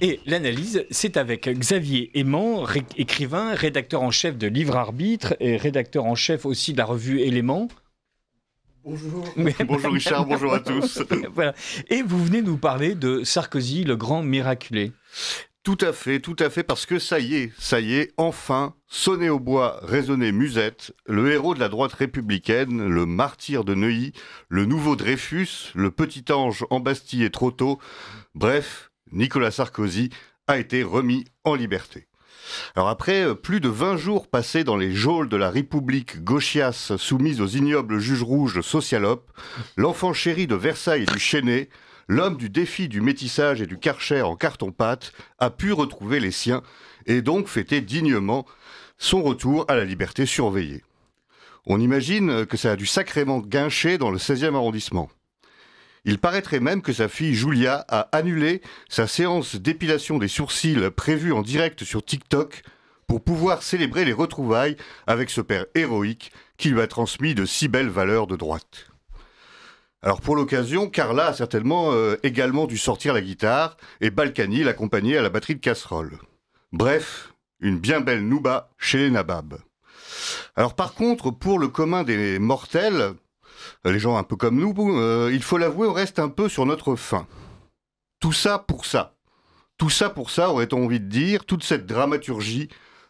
Et l'analyse, c'est avec Xavier Aimant, écrivain, rédacteur en chef de Livre Arbitre et rédacteur en chef aussi de la revue Éléments. Bonjour. Bonjour Richard, bonjour à tous. Voilà. Et vous venez nous parler de Sarkozy, le grand miraculé. Tout à fait, parce que ça y est, enfin, sonné au bois, résonné musette, le héros de la droite républicaine, le martyr de Neuilly, le nouveau Dreyfus, le petit ange embastillé trop tôt, bref, Nicolas Sarkozy a été remis en liberté. Alors après plus de 20 jours passés dans les geôles de la République gauchiasse soumise aux ignobles juges rouges socialopes, l'enfant chéri de Versailles et du Chesnay, l'homme du défi du métissage et du Karcher en carton-pâte a pu retrouver les siens et donc fêter dignement son retour à la liberté surveillée. On imagine que ça a dû sacrément guincher dans le 16e arrondissement. Il paraîtrait même que sa fille Julia a annulé sa séance d'épilation des sourcils prévue en direct sur TikTok pour pouvoir célébrer les retrouvailles avec ce père héroïque qui lui a transmis de si belles valeurs de droite. Alors pour l'occasion, Carla a certainement également dû sortir la guitare et Balkany l'accompagner à la batterie de casserole. Bref, une bien belle nouba chez les nababs. Alors par contre, pour le commun des mortels, les gens un peu comme nous, il faut l'avouer, on reste un peu sur notre faim. Tout ça pour ça. Tout ça pour ça, aurait-on envie de dire, toute cette dramaturgie,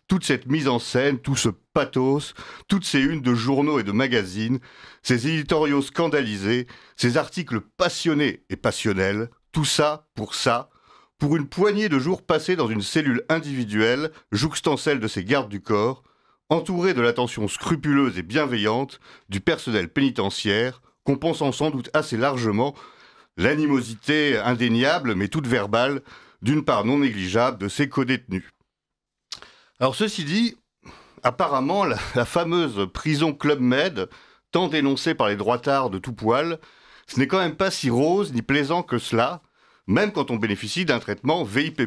toute cette mise en scène, tout ce pathos, toutes ces unes de journaux et de magazines, ces éditoriaux scandalisés, ces articles passionnés et passionnels, tout ça, pour une poignée de jours passés dans une cellule individuelle, jouxtant celle de ses gardes du corps, entouré de l'attention scrupuleuse et bienveillante du personnel pénitentiaire, compensant sans doute assez largement l'animosité indéniable, mais toute verbale, d'une part non négligeable de ses codétenus. Alors ceci dit, apparemment la fameuse prison Club Med, tant dénoncée par les droitards de tout poil, ce n'est quand même pas si rose ni plaisant que cela, même quand on bénéficie d'un traitement VIP+.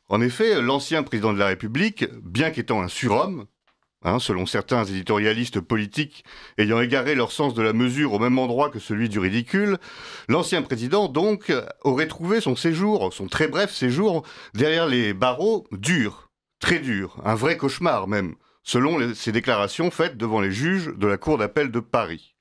En effet, l'ancien président de la République, bien qu'étant un surhomme, selon certains éditorialistes politiques ayant égaré leur sens de la mesure au même endroit que celui du ridicule, l'ancien président, donc, aurait trouvé son très bref séjour, derrière les barreaux, dur, très dur, un vrai cauchemar même, selon ses déclarations faites devant les juges de la Cour d'appel de Paris.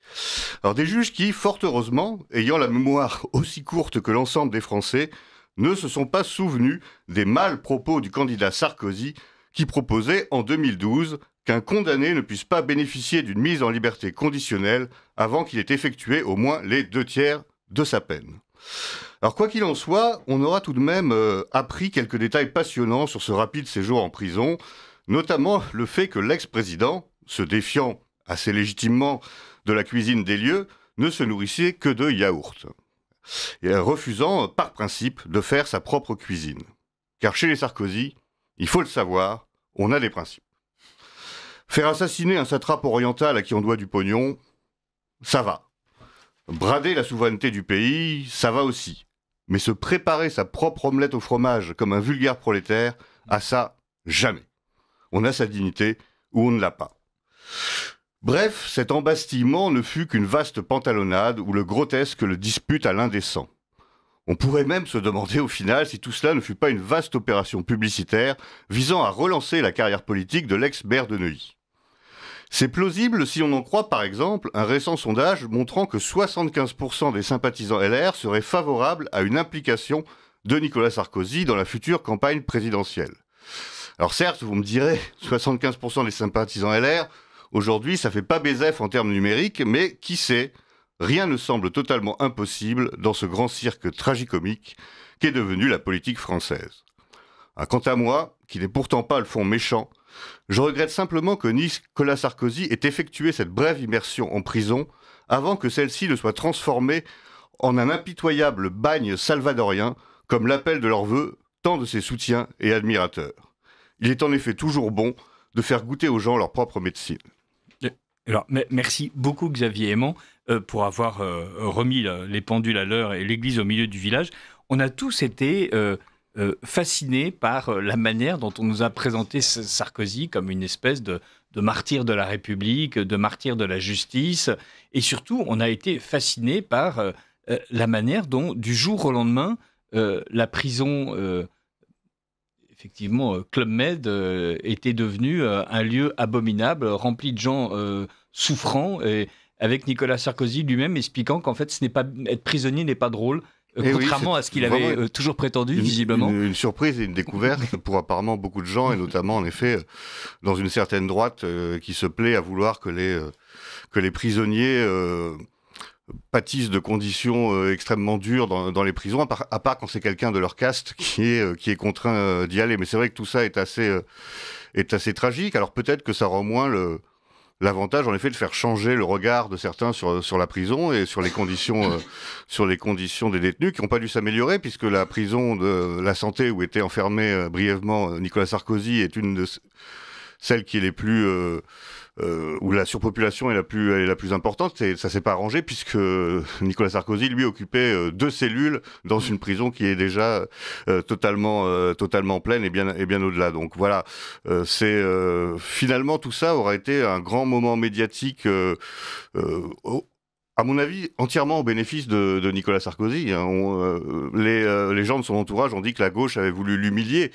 Alors des juges qui, fort heureusement, ayant la mémoire aussi courte que l'ensemble des Français, ne se sont pas souvenus des mâles propos du candidat Sarkozy qui proposait en 2012 qu'un condamné ne puisse pas bénéficier d'une mise en liberté conditionnelle avant qu'il ait effectué au moins les 2/3 de sa peine. Alors quoi qu'il en soit, on aura tout de même appris quelques détails passionnants sur ce rapide séjour en prison, notamment le fait que l'ex-président, se défiant assez légitimement de la cuisine des lieux, ne se nourrissait que de yaourt, et refusant par principe de faire sa propre cuisine. Car chez les Sarkozy, il faut le savoir, on a des principes. Faire assassiner un satrape oriental à qui on doit du pognon, ça va. Brader la souveraineté du pays, ça va aussi. Mais se préparer sa propre omelette au fromage comme un vulgaire prolétaire, à ça, jamais. On a sa dignité ou on ne l'a pas. Bref, cet embastillement ne fut qu'une vaste pantalonnade où le grotesque le dispute à l'indécent. On pourrait même se demander au final si tout cela ne fut pas une vaste opération publicitaire visant à relancer la carrière politique de l'ex-maire de Neuilly. C'est plausible si on en croit par exemple un récent sondage montrant que 75% des sympathisants LR seraient favorables à une implication de Nicolas Sarkozy dans la future campagne présidentielle. Alors certes, vous me direz, 75% des sympathisants LR, aujourd'hui ça fait pas BZF en termes numériques, mais qui sait, rien ne semble totalement impossible dans ce grand cirque tragicomique qu'est devenu la politique française. Quant à moi, qui n'ai pourtant pas le fond méchant, je regrette simplement que Nicolas Sarkozy ait effectué cette brève immersion en prison avant que celle-ci ne soit transformée en un impitoyable bagne salvadorien, comme l'appellent de leur vœu tant de ses soutiens et admirateurs. Il est en effet toujours bon de faire goûter aux gens leur propre médecine. Alors, merci beaucoup Xavier Aimant pour avoir remis les pendules à l'heure et l'église au milieu du village. On a tous été fascinés par la manière dont on nous a présenté Sarkozy comme une espèce de martyr de la République, de martyr de la justice. Et surtout, on a été fascinés par la manière dont, du jour au lendemain, la prison, effectivement, Club Med, était devenue un lieu abominable, rempli de gens souffrants, et avec Nicolas Sarkozy lui-même expliquant qu'en fait, être prisonnier n'est pas drôle. Contrairement à ce qu'il avait toujours prétendu, visiblement. Une surprise et une découverte pour apparemment beaucoup de gens, et notamment, en effet, dans une certaine droite qui se plaît à vouloir que les prisonniers pâtissent de conditions extrêmement dures dans les prisons, à part quand c'est quelqu'un de leur caste qui est contraint d'y aller. Mais c'est vrai que tout ça est assez tragique. Alors peut-être que ça rend moins l'avantage, en effet, de faire changer le regard de certains sur la prison et sur les conditions des détenus, qui n'ont pas dû s'améliorer, puisque la prison de la Santé, où était enfermé brièvement Nicolas Sarkozy, est une de celles qui est les plus où la surpopulation est la plus importante. Et ça s'est pas arrangé, puisque Nicolas Sarkozy, lui, occupait 2 cellules dans une prison qui est déjà totalement pleine et bien au-delà. Donc voilà, finalement tout ça aura été un grand moment médiatique, à mon avis, entièrement au bénéfice de Nicolas Sarkozy. Les gens de son entourage ont dit que la gauche avait voulu l'humilier.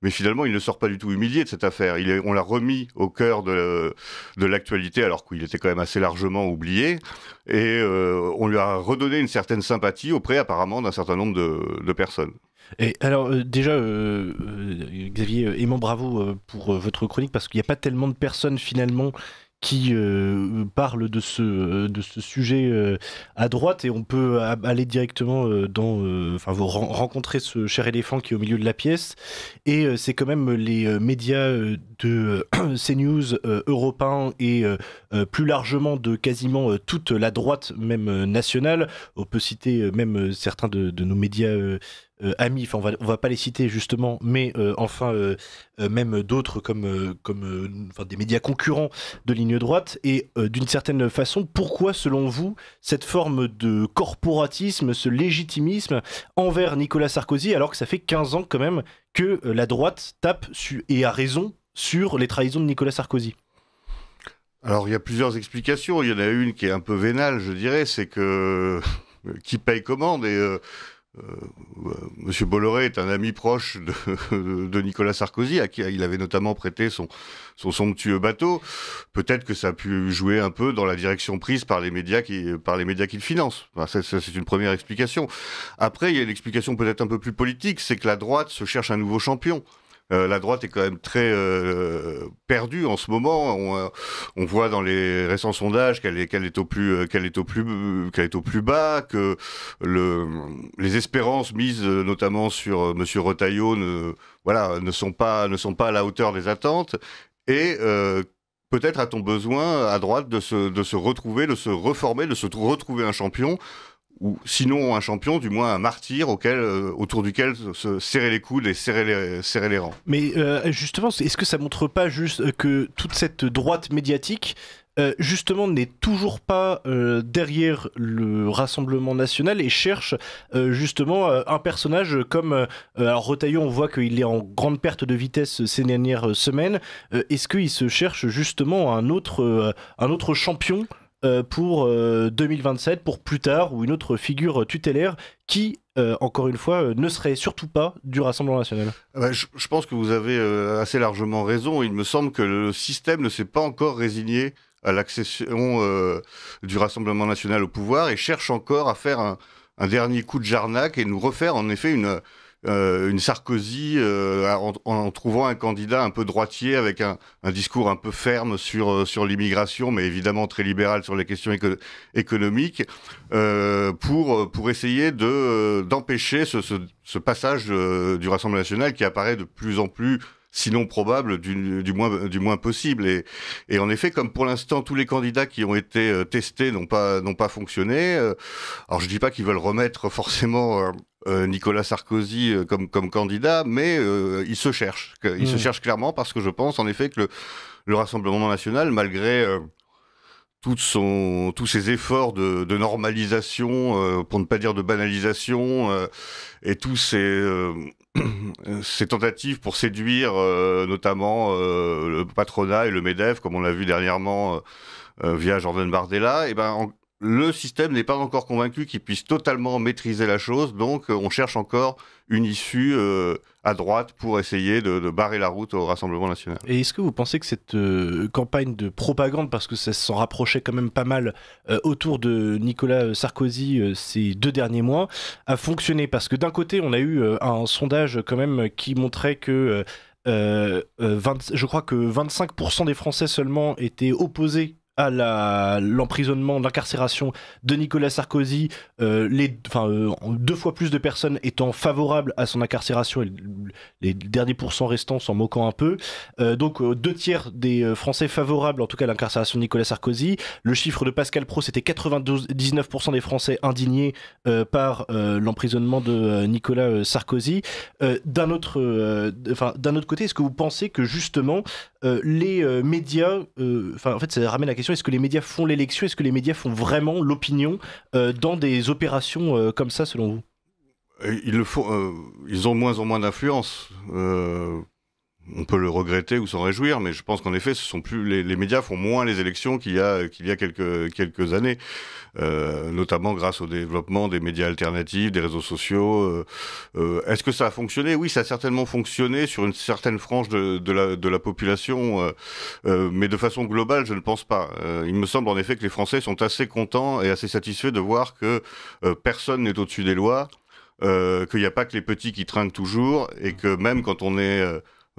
Mais finalement, il ne sort pas du tout humilié de cette affaire. On l'a remis au cœur de l'actualité, alors qu'il était quand même assez largement oublié. Et on lui a redonné une certaine sympathie auprès, apparemment, d'un certain nombre de personnes. Et alors déjà, Xavier Aimant, bravo pour votre chronique, parce qu'il n'y a pas tellement de personnes finalement qui parle de ce sujet à droite, et on peut aller directement vous rencontrer ce cher éléphant qui est au milieu de la pièce, et c'est quand même les médias de CNews, Europe 1 et plus largement de quasiment toute la droite, même nationale. On peut citer même certains de nos médias amis, on va pas les citer justement, mais même d'autres comme des médias concurrents de ligne droite. Et d'une certaine façon, pourquoi selon vous cette forme de corporatisme, ce légitimisme envers Nicolas Sarkozy, alors que ça fait 15 ans quand même que la droite tape et a raison sur les trahisons de Nicolas Sarkozy? Alors il y a plusieurs explications. Il y en a une qui est un peu vénale, je dirais, c'est que qui paye commande, et Monsieur Bolloré est un ami proche de Nicolas Sarkozy, à qui il avait notamment prêté son somptueux bateau. Peut-être que ça a pu jouer un peu dans la direction prise par les médias qu'il finance. Enfin, c'est une première explication. Après, il y a une explication peut-être un peu plus politique, c'est que la droite se cherche un nouveau champion. La droite est quand même très perdue en ce moment. On voit dans les récents sondages qu'elle est au plus bas, que les espérances mises notamment sur Monsieur Retailleau ne sont pas à la hauteur des attentes. Et peut-être a-t-on besoin à droite de se retrouver, de se reformer, de se retrouver un champion, ou sinon un champion, du moins un martyr autour duquel se serrer les coudes et serrer les rangs. Mais justement, est-ce que ça montre pas juste que toute cette droite médiatique justement n'est toujours pas derrière le Rassemblement national et cherche justement un personnage comme alors Retailleau, on voit qu'il est en grande perte de vitesse ces dernières semaines. Est-ce qu'il se cherche justement un autre champion pour 2027, pour plus tard, ou une autre figure tutélaire qui, encore une fois, ne serait surtout pas du Rassemblement national? Je pense que vous avez assez largement raison. Il me semble que le système ne s'est pas encore résigné à l'accession du Rassemblement national au pouvoir, et cherche encore à faire un dernier coup de Jarnac et nous refaire en effet une Sarkozy en trouvant un candidat un peu droitier avec un discours un peu ferme sur l'immigration, mais évidemment très libéral sur les questions économiques, pour essayer d'empêcher ce passage du Rassemblement national qui apparaît de plus en plus, sinon probable, du moins possible. Et en effet, comme pour l'instant tous les candidats qui ont été testés n'ont pas fonctionné, alors je dis pas qu'ils veulent remettre forcément Nicolas Sarkozy comme candidat, mais il se cherche. Il se cherche clairement, parce que je pense en effet que le Rassemblement national, malgré tous ces efforts de normalisation, pour ne pas dire de banalisation, et tous ces tentatives pour séduire notamment le patronat et le MEDEF, comme on l'a vu dernièrement via Jordan Bardella, et le système n'est pas encore convaincu qu'il puisse totalement maîtriser la chose, donc on cherche encore une issue à droite pour essayer de barrer la route au Rassemblement national. Et est-ce que vous pensez que cette campagne de propagande, parce que ça s'en rapprochait quand même pas mal autour de Nicolas Sarkozy ces 2 derniers mois, a fonctionné? Parce que d'un côté, on a eu un sondage quand même qui montrait que je crois que 25% des Français seulement étaient opposés à l'emprisonnement, l'incarcération de Nicolas Sarkozy, 2 fois plus de personnes étant favorables à son incarcération et les derniers pourcents restants s'en moquant un peu. Donc 2 tiers des Français favorables en tout cas à l'incarcération de Nicolas Sarkozy. Le chiffre de Pascal Praud, c'était 99% des Français indignés par l'emprisonnement de Nicolas Sarkozy. D'un autre côté, est-ce que vous pensez que justement les médias, en fait ça ramène la question, est-ce que les médias font l'élection, est-ce que les médias font vraiment l'opinion dans des opérations comme ça selon vous? Ils le font, ils ont de moins en moins d'influence. On peut le regretter ou s'en réjouir, mais je pense qu'en effet, ce sont plus les médias font moins les élections qu'il y a quelques années, notamment grâce au développement des médias alternatifs, des réseaux sociaux. Est-ce que ça a fonctionné? Oui, ça a certainement fonctionné sur une certaine frange de la population, mais de façon globale, je ne pense pas. Il me semble en effet que les Français sont assez contents et assez satisfaits de voir que personne n'est au-dessus des lois, qu'il n'y a pas que les petits qui trinquent toujours, et que même quand on est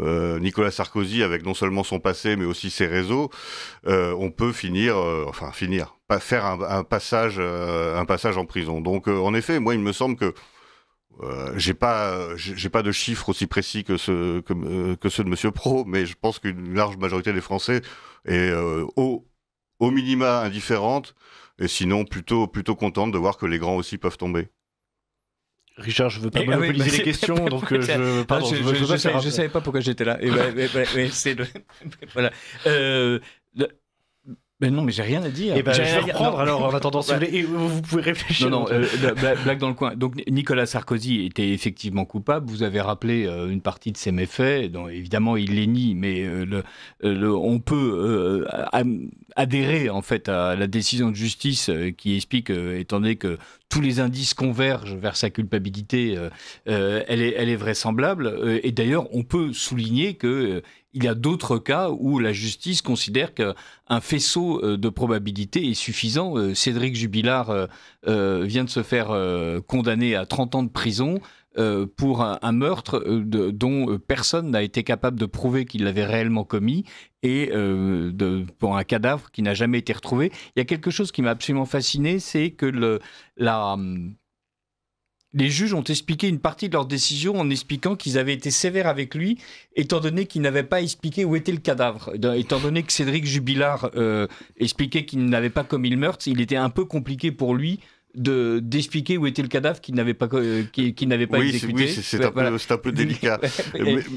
Nicolas Sarkozy, avec non seulement son passé mais aussi ses réseaux, on peut faire un passage en prison. Donc en effet, moi il me semble que j'ai pas de chiffres aussi précis que ceux de Monsieur Praud, mais je pense qu'une large majorité des Français est au minima indifférente, et sinon plutôt contente de voir que les grands aussi peuvent tomber. Richard, je veux pas monopoliser les questions, donc je savais pas pourquoi j'étais là. C'est voilà. Ben non, mais j'ai rien à dire. Je vais reprendre alors en attendant, si vous voulez, et vous pouvez réfléchir. Non, blague dans le coin. Donc Nicolas Sarkozy était effectivement coupable. Vous avez rappelé une partie de ses méfaits. Donc, évidemment, il les nie, mais on peut adhérer en fait à la décision de justice qui explique, étant donné que tous les indices convergent vers sa culpabilité, elle est vraisemblable. Et d'ailleurs, on peut souligner que il y a d'autres cas où la justice considère qu'un faisceau de probabilité est suffisant. Cédric Jubilard vient de se faire condamner à 30 ans de prison pour un meurtre dont personne n'a été capable de prouver qu'il l'avait réellement commis, et pour un cadavre qui n'a jamais été retrouvé. Il y a quelque chose qui m'a absolument fasciné, c'est que les juges ont expliqué une partie de leur décision en expliquant qu'ils avaient été sévères avec lui, étant donné qu'ils n'avaient pas expliqué où était le cadavre. Étant donné que Cédric Jubilard expliquait qu'il n'avait pas commis le meurtre, il était un peu compliqué pour lui d'expliquer où était le cadavre qu'il n'avait pas exécuté. Oui, c'est un peu délicat.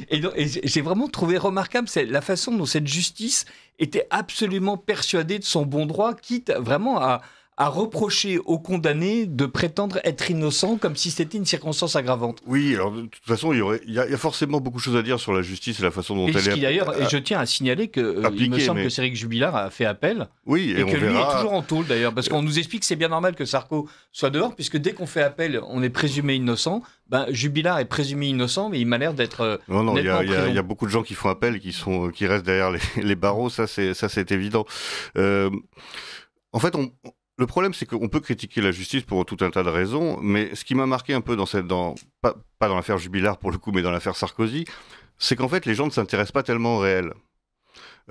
Et j'ai vraiment trouvé remarquable la façon dont cette justice était absolument persuadée de son bon droit, quitte vraiment à reprocher aux condamnés de prétendre être innocents comme si c'était une circonstance aggravante. Oui, alors de toute façon, il y a forcément beaucoup de choses à dire sur la justice et la façon dont elle est d'ailleurs, et je tiens à signaler que il me semble que Cédric Jubilard a fait appel, oui, et que lui est toujours en tôle d'ailleurs, parce qu'on nous explique que c'est bien normal que Sarko soit dehors, puisque dès qu'on fait appel, on est présumé innocent. Jubilard est présumé innocent, mais il m'a l'air d'être non, il y a beaucoup de gens qui font appel et qui restent derrière les barreaux, ça c'est évident. En fait, le problème, c'est qu'on peut critiquer la justice pour tout un tas de raisons, mais ce qui m'a marqué un peu pas dans l'affaire Jubilard pour le coup, mais dans l'affaire Sarkozy, c'est qu'en fait, les gens ne s'intéressent pas tellement au réel.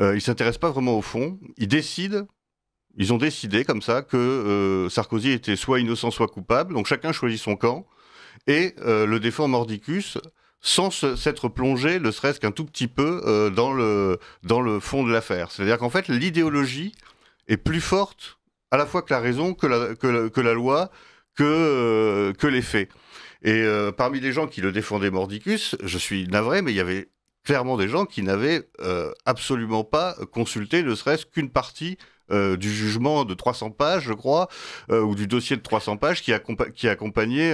Ils s'intéressent pas vraiment au fond. Ils ont décidé comme ça que Sarkozy était soit innocent, soit coupable. Donc chacun choisit son camp et le défend mordicus, sans s'être plongé, ne serait-ce qu'un tout petit peu, dans le fond de l'affaire. C'est-à-dire qu'en fait, l'idéologie est plus forte à la fois que la raison, que la loi, que les faits. Et parmi les gens qui le défendaient mordicus, je suis navré, mais il y avait clairement des gens qui n'avaient absolument pas consulté ne serait-ce qu'une partie du jugement de 300 pages, je crois, ou du dossier de 300 pages qui accompagnait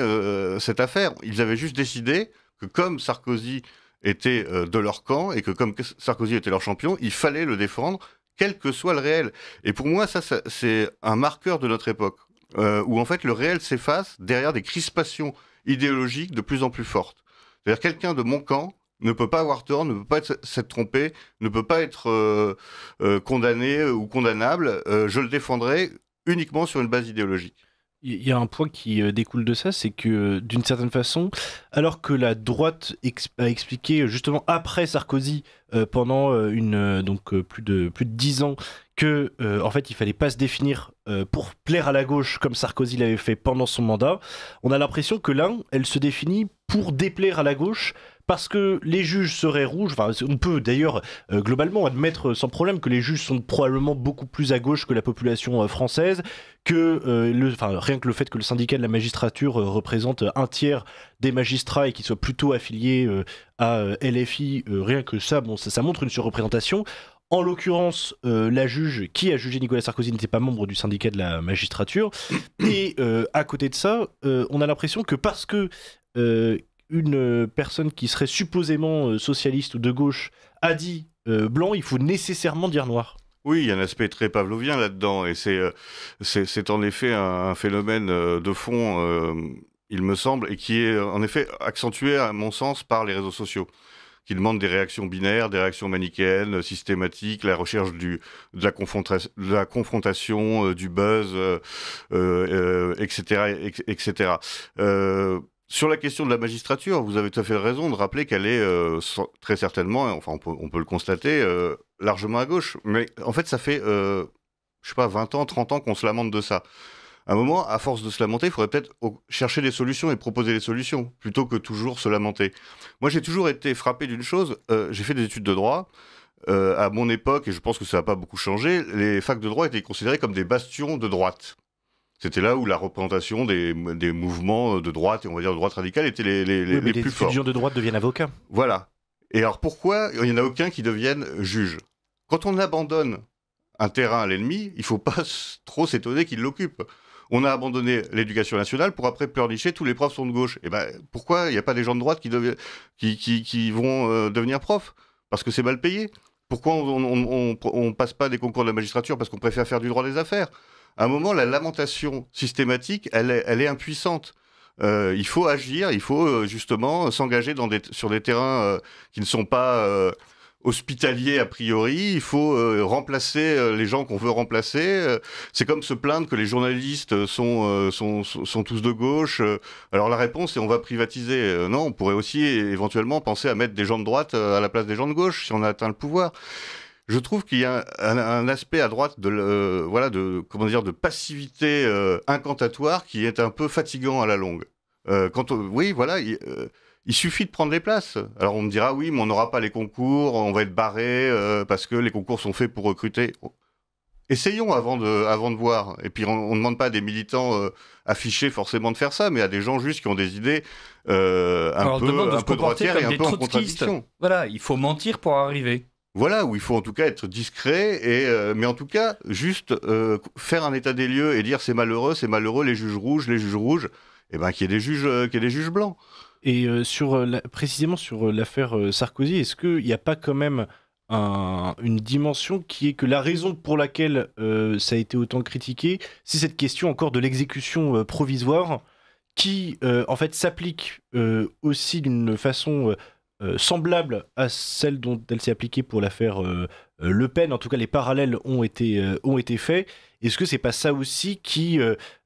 cette affaire. Ils avaient juste décidé que comme Sarkozy était de leur camp et que comme Sarkozy était leur champion, il fallait le défendre, quel que soit le réel. Et pour moi, ça c'est un marqueur de notre époque, où en fait le réel s'efface derrière des crispations idéologiques de plus en plus fortes. C'est-à-dire quelqu'un de mon camp ne peut pas avoir tort, ne peut pas s'être trompé, ne peut pas être condamné ou condamnable. Je le défendrai uniquement sur une base idéologique. Il y a un point qui découle de ça, c'est que d'une certaine façon, alors que la droite a expliqué justement après Sarkozy, pendant plus de 10 ans, que en fait il fallait pas se définir pour plaire à la gauche comme Sarkozy l'avait fait pendant son mandat, on a l'impression que là, elle se définit pour déplaire à la gauche. Parce que les juges seraient rouges, enfin, on peut d'ailleurs globalement admettre sans problème que les juges sont probablement beaucoup plus à gauche que la population française, que rien que le fait que le syndicat de la magistrature représente un tiers des magistrats et qu'ils soient plutôt affiliés à LFI, rien que ça, bon, ça montre une surreprésentation. En l'occurrence, la juge qui a jugé Nicolas Sarkozy n'était pas membre du syndicat de la magistrature. Et à côté de ça, on a l'impression que parce que une personne qui serait supposément socialiste ou de gauche a dit blanc, il faut nécessairement dire noir. Oui, il y a un aspect très pavlovien là-dedans, et c'est en effet un phénomène de fond, il me semble, et qui est en effet accentué, à mon sens, par les réseaux sociaux, qui demandent des réactions binaires, des réactions manichéennes, systématiques, la recherche de la confrontation, du buzz, etc., etc. Sur la question de la magistrature, vous avez tout à fait raison de rappeler qu'elle est très certainement, enfin on peut le constater, largement à gauche. Mais en fait, ça fait, je sais pas, 20 ans, 30 ans qu'on se lamente de ça. À un moment, à force de se lamenter, il faudrait peut-être chercher des solutions et proposer des solutions, plutôt que toujours se lamenter. Moi, j'ai toujours été frappé d'une chose, j'ai fait des études de droit. À mon époque, et je pense que ça n'a pas beaucoup changé, les facs de droit étaient considérés comme des bastions de droite. C'était là où la représentation des mouvements de droite, et on va dire de droite radicale, étaient les plus forts. Les étudiants de droite deviennent avocats. Voilà. Et alors pourquoi il n'y en a aucun qui devienne juge ? Quand on abandonne un terrain à l'ennemi, il ne faut pas trop s'étonner qu'il l'occupe. On a abandonné l'éducation nationale pour après pleurnicher tous les profs sont de gauche. Et ben pourquoi il n'y a pas des gens de droite qui vont devenir profs ? Parce que c'est mal payé. Pourquoi on passe pas des concours de la magistrature ? Parce qu'on préfère faire du droit des affaires. À un moment, la lamentation systématique, elle est impuissante. Il faut agir, il faut justement s'engager sur des terrains qui ne sont pas hospitaliers a priori. Il faut remplacer les gens qu'on veut remplacer. C'est comme se plaindre que les journalistes sont tous de gauche. Alors la réponse, c'est on va privatiser. Non, on pourrait aussi éventuellement penser à mettre des gens de droite à la place des gens de gauche si on a atteint le pouvoir. Je trouve qu'il y a un aspect à droite de passivité incantatoire qui est un peu fatigant à la longue. Il suffit de prendre les places. Alors on me dira oui, mais on n'aura pas les concours, on va être barré parce que les concours sont faits pour recruter. Essayons avant de voir. Et puis on ne demande pas à des militants affichés forcément de faire ça, mais à des gens juste qui ont des idées un peu droitières et un peu en contradiction. Voilà, il faut mentir pour arriver. Voilà, où il faut en tout cas être discret, mais en tout cas, juste faire un état des lieux et dire c'est malheureux, les juges rouges, et ben qu'il y ait des juges blancs. Et précisément sur l'affaire Sarkozy, est-ce qu'il n'y a pas quand même une dimension qui est que la raison pour laquelle ça a été autant critiqué, c'est cette question encore de l'exécution provisoire qui en fait s'applique aussi d'une façon semblable à celle dont elle s'est appliquée pour l'affaire Le Pen. En tout cas, les parallèles ont été faits. Est-ce que c'est pas ça aussi qui,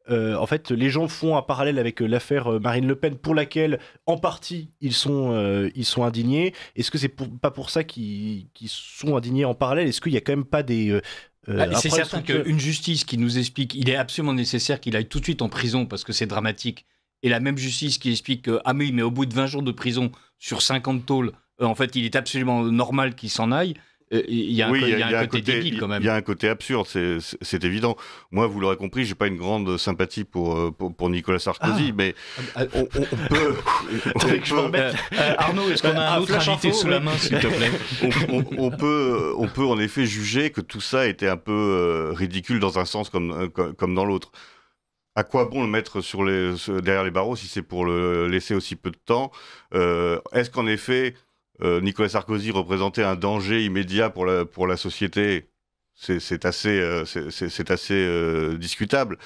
en fait, les gens font un parallèle avec l'affaire Marine Le Pen, pour laquelle, en partie, ils sont indignés. Est-ce que c'est pas pour ça qu'ils sont indignés en parallèle ? Est-ce qu'il y a quand même pas des c'est certain qu'une justice qui nous explique, il est absolument nécessaire qu'il aille tout de suite en prison parce que c'est dramatique. Et la même justice qui explique que, ah oui, mais au bout de 20 jours de prison sur 50 tôles, en fait, il est absolument normal qu'il s'en aille. Il y a un côté débile quand même. Il y a un côté absurde, c'est évident. Moi, vous l'aurez compris, j'ai pas une grande sympathie pour Nicolas Sarkozy, mais on peut... Arnaud, est-ce qu'on a un autre invité sous la main, s'il te plaît ? on peut en effet juger que tout ça était un peu ridicule dans un sens comme dans l'autre. À quoi bon le mettre derrière les barreaux si c'est pour le laisser aussi peu de temps ? Est-ce qu'en effet, Nicolas Sarkozy représentait un danger immédiat pour la société ? c'est assez discutable.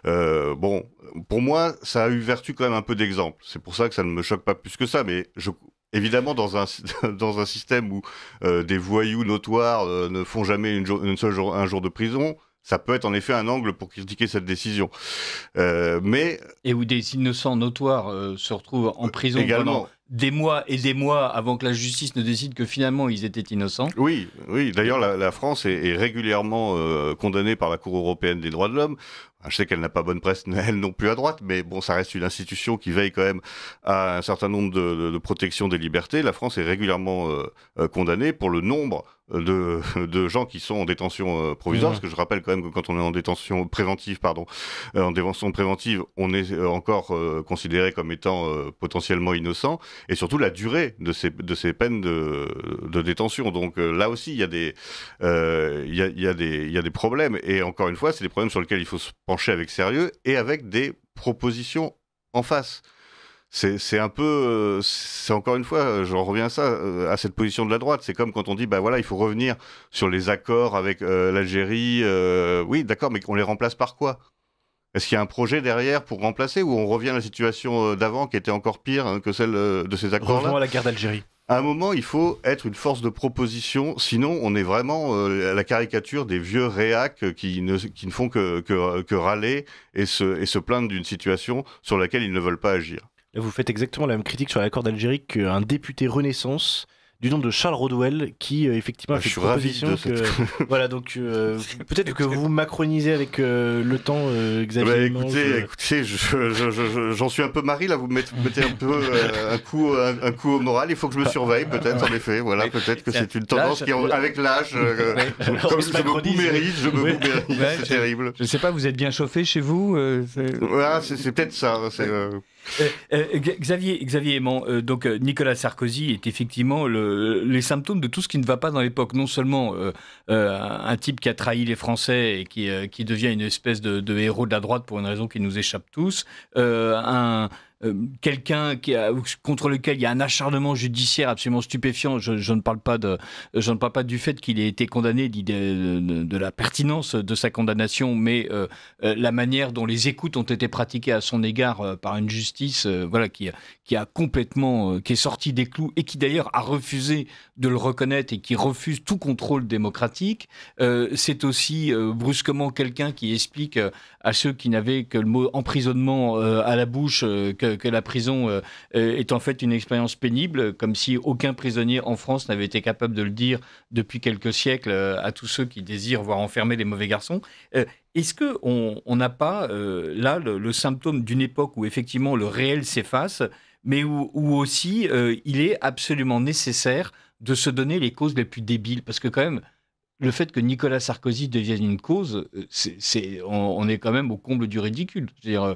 Bon, pour moi, ça a eu vertu quand même un peu d'exemple. C'est pour ça que ça ne me choque pas plus que ça. Mais évidemment, dans un système où des voyous notoires ne font jamais un jour de prison, ça peut être en effet un angle pour critiquer cette décision. Et où des innocents notoires se retrouvent en prison également. Pendant des mois et des mois avant que la justice ne décide que finalement ils étaient innocents. Oui. D'ailleurs, la France est régulièrement condamnée par la Cour européenne des droits de l'homme. Je sais qu'elle n'a pas bonne presse, elle non plus à droite, mais bon, ça reste une institution qui veille quand même à un certain nombre de protections des libertés. La France est régulièrement condamnée pour le nombre de gens qui sont en détention provisoire, parce que je rappelle quand même que quand on est en détention préventive, on est encore considéré comme étant potentiellement innocent, et surtout la durée de ces peines de détention. Donc là aussi, il y a des problèmes, et encore une fois, c'est des problèmes sur lesquels il faut se pencher avec sérieux et avec des propositions en face. C'est un peu, c'est encore une fois, j'en reviens à cette position de la droite. C'est comme quand on dit, bah voilà, il faut revenir sur les accords avec l'Algérie. Oui, d'accord, mais on les remplace par quoi ? Est-ce qu'il y a un projet derrière pour remplacer, ou on revient à la situation d'avant qui était encore pire que celle de ces accords-là ? Revenons à la guerre d'Algérie. À un moment, il faut être une force de proposition, sinon on est vraiment à la caricature des vieux réacs qui ne font que râler et se plaindre d'une situation sur laquelle ils ne veulent pas agir. Là, vous faites exactement la même critique sur l'accord d'Algérie qu'un député Renaissance du nom de Charles Rodwell qui effectivement a fait une proposition voilà, donc peut-être que vous macronisez avec le temps, Xavier. Écoutez, j'en suis un peu Marie là, vous me mettez un peu un coup au moral. Il faut que je me surveille peut-être, en effet. Voilà, peut-être que c'est une tendance qui avec l'âge, comme je me boumérise, c'est terrible. Je sais pas, vous êtes bien chauffé chez vous Voilà, c'est peut-être ça. Xavier Aimant, donc Nicolas Sarkozy est effectivement les symptômes de tout ce qui ne va pas dans l'époque. Non seulement un type qui a trahi les Français et qui devient une espèce de héros de la droite pour une raison qui nous échappe tous, quelqu'un contre lequel il y a un acharnement judiciaire absolument stupéfiant. Je ne parle pas du fait qu'il ait été condamné, de la pertinence de sa condamnation, mais la manière dont les écoutes ont été pratiquées à son égard par une justice, voilà, qui est sortie des clous et qui d'ailleurs a refusé de le reconnaître et qui refuse tout contrôle démocratique. C'est aussi brusquement quelqu'un qui explique à ceux qui n'avaient que le mot emprisonnement à la bouche que la prison est en fait une expérience pénible, comme si aucun prisonnier en France n'avait été capable de le dire depuis quelques siècles à tous ceux qui désirent voir enfermer les mauvais garçons. Est-ce qu'on n'a pas là le symptôme d'une époque où effectivement le réel s'efface, mais où aussi il est absolument nécessaire de se donner les causes les plus débiles ? Parce que quand même, le fait que Nicolas Sarkozy devienne une cause, on est quand même au comble du ridicule. C'est-à-dire,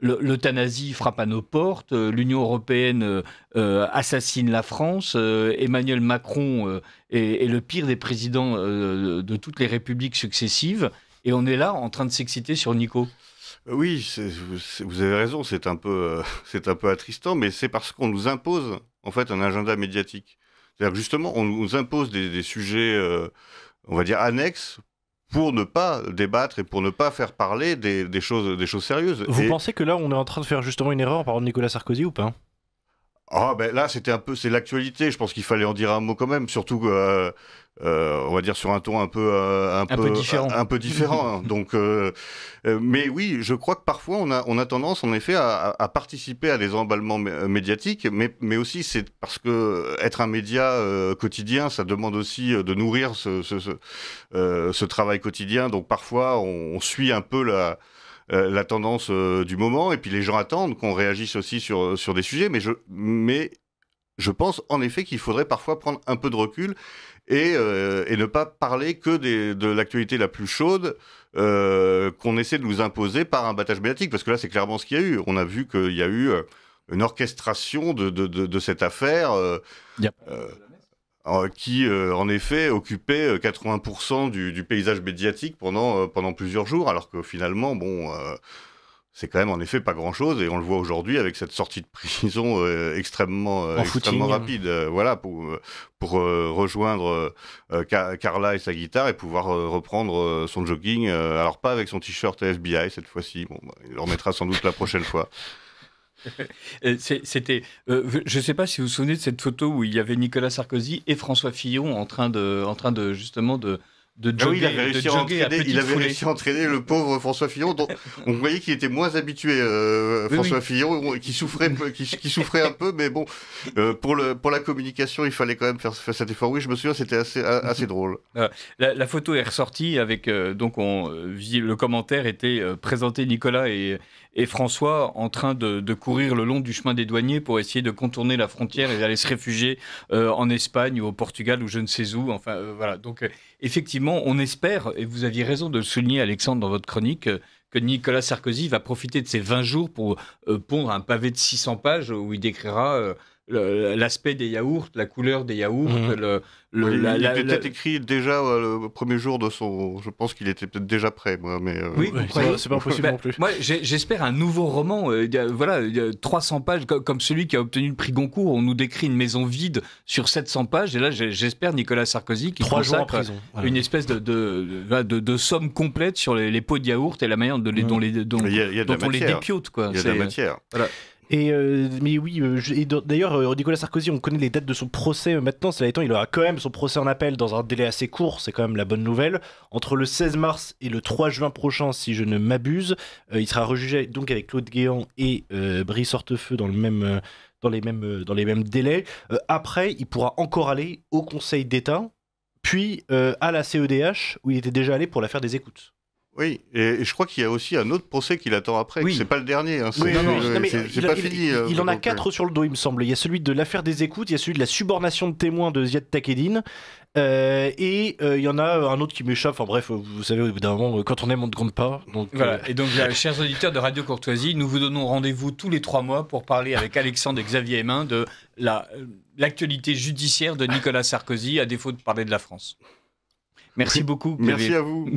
l'euthanasie frappe à nos portes, l'Union européenne assassine la France, Emmanuel Macron est le pire des présidents de toutes les républiques successives, et on est là en train de s'exciter sur Nico. Oui, vous avez raison, c'est un peu attristant, mais c'est parce qu'on nous impose en fait un agenda médiatique. C'est-à-dire que justement, on nous impose des sujets, on va dire, annexes, pour ne pas débattre et pour ne pas faire parler des choses sérieuses. Vous pensez que là, on est en train de faire justement une erreur par rapport à Nicolas Sarkozy ou pas ? Ben là, c'est l'actualité. Je pense qu'il fallait en dire un mot quand même, surtout, on va dire sur un ton un peu différent. Donc, mais oui, je crois que parfois on a tendance, en effet, à participer à des emballements médiatiques, mais aussi c'est parce que être un média quotidien, ça demande aussi de nourrir ce travail quotidien. Donc parfois, on suit un peu la tendance du moment, et puis les gens attendent qu'on réagisse aussi sur des sujets, mais je pense en effet qu'il faudrait parfois prendre un peu de recul et ne pas parler que de l'actualité la plus chaude qu'on essaie de nous imposer par un battage médiatique, parce que là c'est clairement ce qu'il y a eu. On a vu qu'il y a eu une orchestration de cette affaire qui, en effet, occupait 80% du paysage médiatique pendant plusieurs jours, alors que finalement, c'est quand même en effet pas grand-chose, et on le voit aujourd'hui avec cette sortie de prison extrêmement rapide. Voilà, rejoindre Carla et sa guitare et pouvoir reprendre son jogging. Alors pas avec son t-shirt FBI cette fois-ci. Bon, il le remettra sans doute la prochaine fois. C'était, je ne sais pas si vous vous souvenez de cette photo où il y avait Nicolas Sarkozy et François Fillon en train de justement de jogger, il avait réussi à entraîner le pauvre François Fillon, dont on voyait qu'il était moins habitué, François Fillon, qui souffrait un peu, mais bon, pour la communication, il fallait quand même faire cet effort. Oui, je me souviens, c'était assez drôle. La photo est ressortie avec, le commentaire était présenté Nicolas et François en train de courir le long du chemin des douaniers pour essayer de contourner la frontière et d'aller se réfugier en Espagne ou au Portugal ou je ne sais où. Enfin, voilà. Donc, effectivement, on espère, et vous aviez raison de le souligner, Alexandre, dans votre chronique, que Nicolas Sarkozy va profiter de ces 20 jours pour pondre un pavé de 600 pages où il décrira l'aspect des yaourts, la couleur des yaourts. Il était peut-être écrit déjà le premier jour de son... Je pense qu'il était peut-être déjà prêt, moi. Mais oui, c'est pas impossible non plus. Moi, j'espère un nouveau roman, 300 pages, comme celui qui a obtenu le prix Goncourt. On nous décrit une maison vide sur 700 pages. Et là, j'espère Nicolas Sarkozy qui consacre une espèce de somme complète sur les pots de yaourt et la manière dont on les dépiote. Il y a de la matière. Voilà. Mais oui, d'ailleurs, Nicolas Sarkozy, on connaît les dates de son procès maintenant. Cela étant, il aura quand même son procès en appel dans un délai assez court. C'est quand même la bonne nouvelle. Entre le 16 mars et le 3 juin prochain, si je ne m'abuse, il sera rejugé donc avec Claude Guéant et Brice Hortefeux dans les mêmes délais. Après, il pourra encore aller au Conseil d'État, puis à la CEDH où il était déjà allé pour l'affaire des écoutes. Oui, et je crois qu'il y a aussi un autre procès qui l'attend après. Oui. C'est pas le dernier. Hein. C'est pas fini. Il en a 4 sur le dos, il me semble. Il y a celui de l'affaire des écoutes, il y a celui de la subornation de témoins de Ziad Takedine, et il y en a un autre qui m'échappe. Enfin bref, vous savez, au bout d'un moment, quand on aime, on ne compte pas. Donc, voilà. Et donc, chers auditeurs de Radio Courtoisie, nous vous donnons rendez-vous tous les 3 mois pour parler avec Alexandre et Xavier Hémin de l'actualité judiciaire de Nicolas Sarkozy, à défaut de parler de la France. Merci beaucoup. Merci à vous.